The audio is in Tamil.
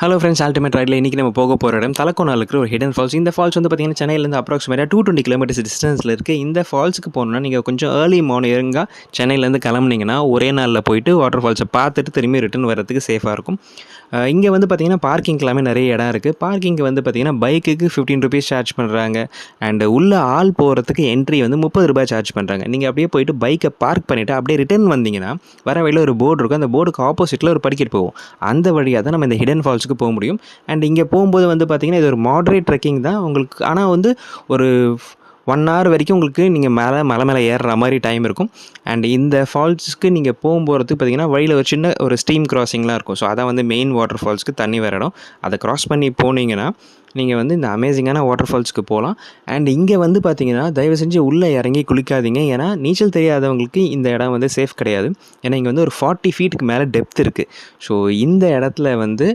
ஹலோ ஃப்ரெண்ட்ஸ், அல்டிமேட் ரைடில் இன்றைக்கி நம்ம போக போகிற இடம் தலக்கோனால இருக்கிற ஒரு ஹிடன் ஃபால்ஸ். இந்த ஃபால்ஸ் வந்து பார்த்திங்கன்னா சென்னையிலேருந்து அப்ராக்சிமேட்டாக 220 கிலோமீட்டர்ஸ் டிஸ்டன்ஸில் இருக்குது. இந்த ஃபால்ஸுக்கு போகணுன்னா நீங்கள் கொஞ்சம் ஏர்லி மார்னிங்காக சென்னையிலேருந்து கிளம்புனீங்கன்னா ஒரே நாளில் போயிட்டு வாட்டர் ஃபால்ஸை பார்த்துட்டு திரும்பி ரிட்டன் வரதுக்கு சேஃபாக இருக்கும். இங்கே வந்து பார்த்திங்கன்னா பார்க்கிங்க்கெல்லாமே நிறைய இடம் இருக்குது. பார்க்கிங்க்கு வந்து பார்த்திங்கன்னா பைக்குக்கு 15 ருபீஸ் சார்ஜ் பண்ணுறாங்க. அண்டு உள்ள ஆள் போகிறதுக்கு என்ட்ரி வந்து 30 ரூபாய் சார்ஜ் பண்ணுறாங்க. நீங்கள் அப்படியே போயிட்டு பைக்கை பார்க் பண்ணிவிட்டு அப்படியே ரிட்டன் வந்தீங்கன்னா வர வழியில் ஒரு போர்டு இருக்கும். அந்த போர்டுக்கு ஆப்போசிட்டில் ஒரு படிக்கட் போகும். அந்த வழியாக தான் நம்ம இந்த ஹிடன் ஃபால்ஸுக்கு போக முடியும். அண்ட் இங்கே போகும்போது வந்து பார்த்திங்கன்னா இது ஒரு மாடரேட் ட்ரெக்கிங் தான் உங்களுக்கு. ஆனால் வந்து ஒரு 1 hour வரைக்கும் உங்களுக்கு நீங்கள் மலை மேலே ஏறுற மாதிரி டைம் இருக்கும். அண்ட் இந்த ஃபால்ஸுக்கு நீங்கள் போகும்போகிறதுக்கு பார்த்திங்கன்னா வழியில் ஒரு சின்ன ஒரு ஸ்ட்ரீம் கிராசிங்லாம் இருக்கும். ஸோ அதான் வந்து மெயின் வாட்டர் ஃபால்ஸுக்கு தண்ணி வர இடம். அதை க்ராஸ் பண்ணி போனீங்கன்னா நீங்கள் வந்து இந்த அமேசிங்கான வாட்டர் ஃபால்ஸுக்கு போகலாம். அண்ட் இங்கே வந்து பார்த்திங்கன்னா தயவு செஞ்சு உள்ளே இறங்கி குளிக்காதீங்க. ஏன்னா நீச்சல் தெரியாதவங்களுக்கு இந்த இடம் வந்து சேஃப் கிடையாது. ஏன்னா இங்கே வந்து ஒரு 40 ஃபீட்டுக்கு மேலே டெப்த் இருக்குது. ஸோ இந்த இடத்துல வந்து